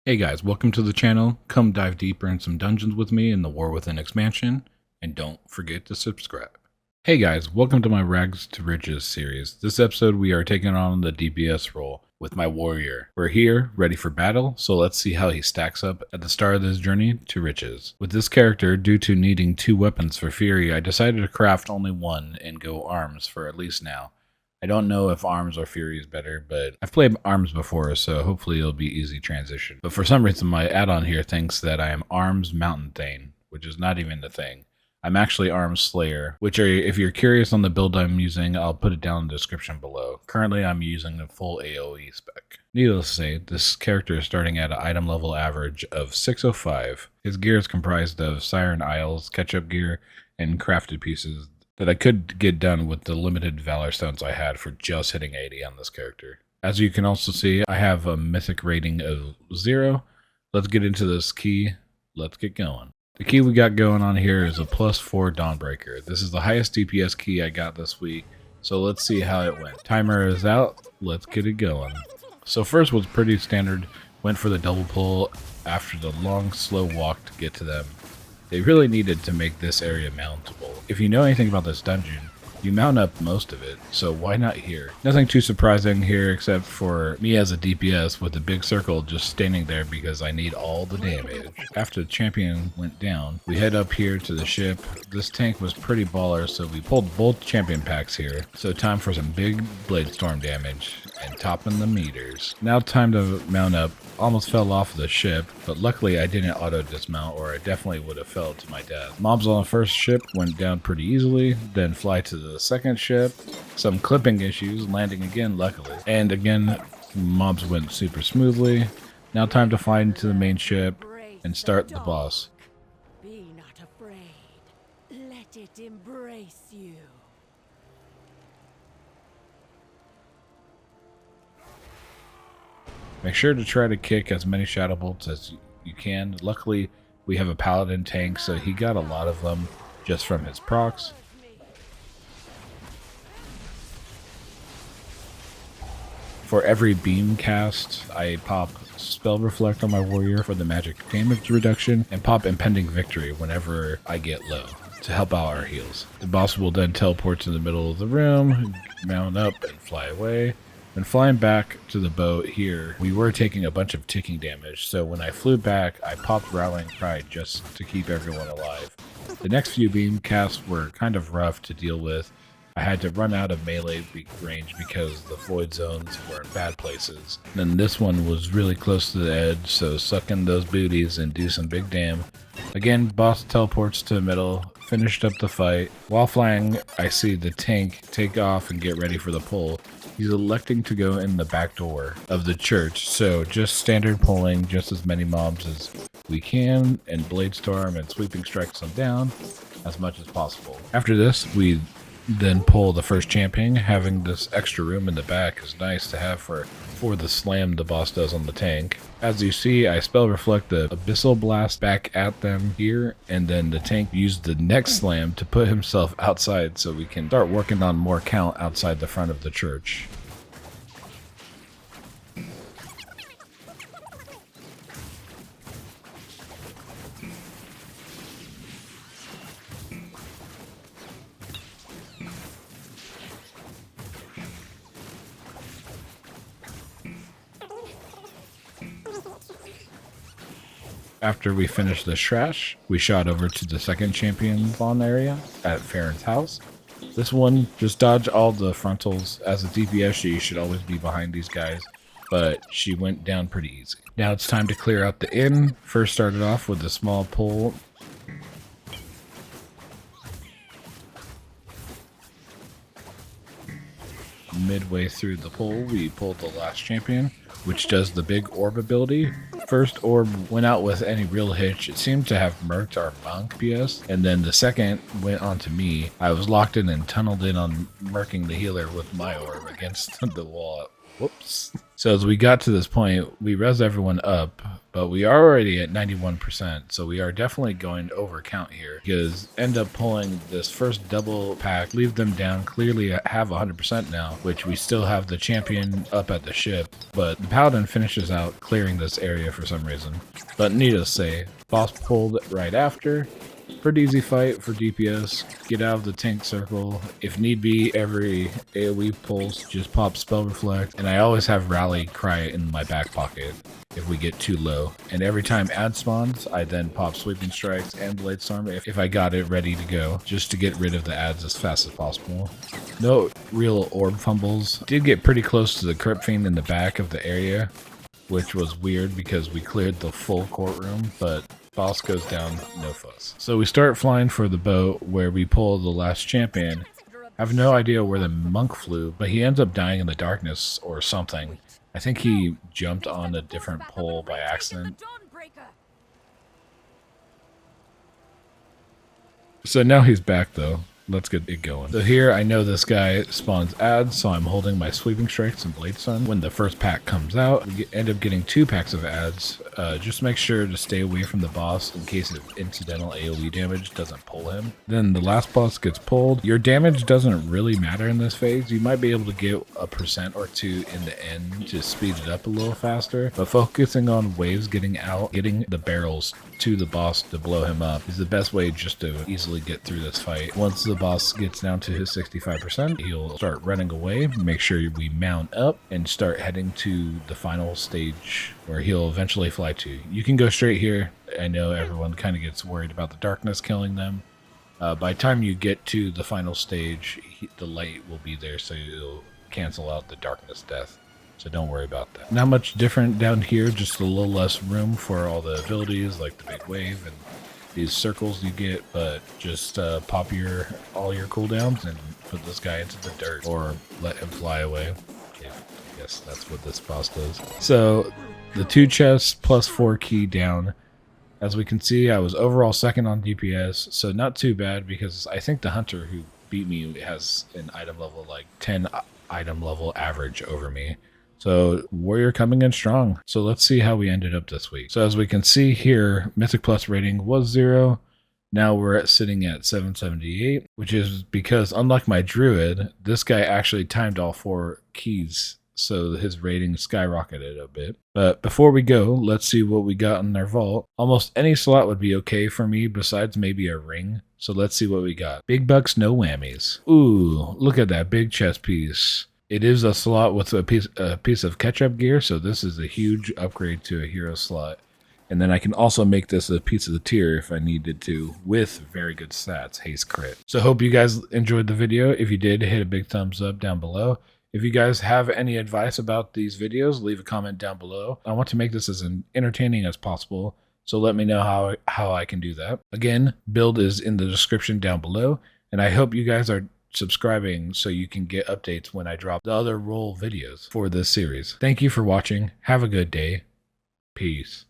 Hey guys, welcome to the channel. Come dive deeper in some dungeons with me in the War Within expansion, and don't forget to subscribe. Hey guys, welcome to my Rags to Riches series. This episode we are taking on the DPS role with my warrior. We're here, ready for battle, so let's see how he stacks up at the start of this journey to riches. With this character, due to needing 2 weapons for Fury, I decided to craft only one and go arms for at least now. I don't know if arms or fury is better, but I've played arms before, so hopefully it'll be easy transition. But for some reason, my add-on here thinks that I am arms mountain thane, which is not even the thing. I'm actually arms slayer, which if you're curious on the build I'm using, I'll put it down in the description below. Currently, I'm using the full AoE spec. Needless to say, this character is starting at an item level average of 605. His gear is comprised of Siren Isles, catch-up gear, and crafted pieces that I could get done with the limited Valor Stones I had for just hitting 80 on this character. As you can also see, I have a Mythic rating of 0. Let's get into this key. Let's get going. The key we got going on here is a +4 Dawnbreaker. This is the highest DPS key I got this week, so let's see how it went. Timer is out. Let's get it going. So first was pretty standard. Went for the double pull after the long, slow walk to get to them. They really needed to make this area mountable. If you know anything about this dungeon, you mount up most of it, so why not here? Nothing too surprising here except for me as a DPS with a big circle just standing there because I need all the damage. After the champion went down, we head up here to the ship. This tank was pretty baller, so we pulled both champion packs here. So time for some big blade storm damage and topping the meters. Now time to mount up. Almost fell off the ship, but luckily I didn't auto dismount or I definitely would have fell to my death. Mobs on the first ship went down pretty easily, then fly to the second ship. Some clipping issues, landing again luckily. And again, mobs went super smoothly. Now time to fly into the main ship and start the boss. Be not afraid. Let it embrace you. Make sure to try to kick as many shadow bolts as you can. Luckily, we have a paladin tank, so he got a lot of them just from his procs. For every beam cast, I pop Spell Reflect on my warrior for the magic damage reduction, and pop Impending Victory whenever I get low to help out our heals. The boss will then teleport to the middle of the room, mount up, and fly away. When flying back to the boat here, we were taking a bunch of ticking damage, so when I flew back, I popped Rallying Cry just to keep everyone alive. The next few beam casts were kind of rough to deal with. I had to run out of melee range because the void zones were in bad places. Then this one was really close to the edge, so suck in those booties and do some big damn. Again, boss teleports to the middle, finished up the fight. While flying, I see the tank take off and get ready for the pull. He's electing to go in the back door of the church, so just standard pulling just as many mobs as we can, and blade storm and sweeping strikes them down as much as possible. After this, we then pull the first champion. Having this extra room in the back is nice to have for the slam the boss does on the tank. As you see, I spell reflect the abyssal blast back at them here, and then the tank used the next slam to put himself outside so we can start working on more count outside the front of the church. After we finished the trash, we shot over to the second champion spawn area at Farron's house. This one, just dodge all the frontals. As a DPS, she should always be behind these guys, but she went down pretty easy. Now it's time to clear out the inn. First started off with a small pull. Midway through the pull, we pulled the last champion, which does the big orb ability. First orb went out with any real hitch. It seemed to have murked our monk PS, and then the second went onto me. I was locked in and tunneled in on murking the healer with my orb against the wall. Whoops. So as we got to this point, we res everyone up, But we are already at 91%, so we are definitely going over count here, because end up pulling this first double pack, leave them down, clearly have 100% now, which we still have the champion up at the ship, but the paladin finishes out clearing this area for some reason. But needless to say, boss pulled right after. Pretty easy fight for DPS. Get out of the tank circle. If need be, every AoE pulse just pop spell reflect, and I always have rally cry in my back pocket if we get too low. And every time ad spawns, I then pop sweeping strikes and blade storm if I got it ready to go, just to get rid of the ads as fast as possible. No real orb fumbles. Did get pretty close to the Crypt Fiend in the back of the area, which was weird because we cleared the full courtroom, but boss goes down, no fuss. So we start flying for the boat where we pull the last champion. I have no idea where the monk flew, but he ends up dying in the darkness or something. I think he jumped on a different pole by accident. So now he's back though. Let's get it going. So here I know this guy spawns ads, so I'm holding my sweeping strikes and blade sun. When the first pack comes out, we end up getting 2 packs of ads. Just make sure to stay away from the boss in case of incidental AoE damage doesn't pull him. Then the last boss gets pulled. Your damage doesn't really matter in this phase. You might be able to get a % or 2 in the end to speed it up a little faster, but focusing on waves getting out, getting the barrels to the boss to blow him up is the best way just to easily get through this fight. Once the boss gets down to his 65%, he'll start running away. Make sure we mount up and start heading to the final stage where he'll eventually fly to. You can go straight here. I know everyone kind of gets worried about the darkness killing them. By the time you get to the final stage, the light will be there, so you'll cancel out the darkness death. So don't worry about that. Not much different down here, just a little less room for all the abilities like the big wave and these circles you get, but just pop all your cooldowns and put this guy into the dirt or let him fly away. I guess that's what this boss does. So the 2 chests plus 4 key down. As we can see, I was overall second on DPS, so not too bad because I think the hunter who beat me has an item level like 10 item level average over me. So warrior coming in strong. So let's see how we ended up this week. So as we can see here, Mythic Plus rating was 0. Now we're sitting at 778, which is because unlike my druid, this guy actually timed all 4 keys. So his rating skyrocketed a bit. But before we go, let's see what we got in our vault. Almost any slot would be okay for me besides maybe a ring. So let's see what we got. Big bucks, no whammies. Ooh, look at that big chest piece. It is a slot with a piece of catch-up gear, so this is a huge upgrade to a hero slot. And then I can also make this a piece of the tier if I needed to, with very good stats, haste crit. So hope you guys enjoyed the video. If you did, hit a big thumbs up down below. If you guys have any advice about these videos, leave a comment down below. I want to make this as entertaining as possible, so let me know how I can do that. Again, build is in the description down below, and I hope you guys are subscribing so you can get updates when I drop the other role videos for this series. Thank you for watching. Have a good day. Peace.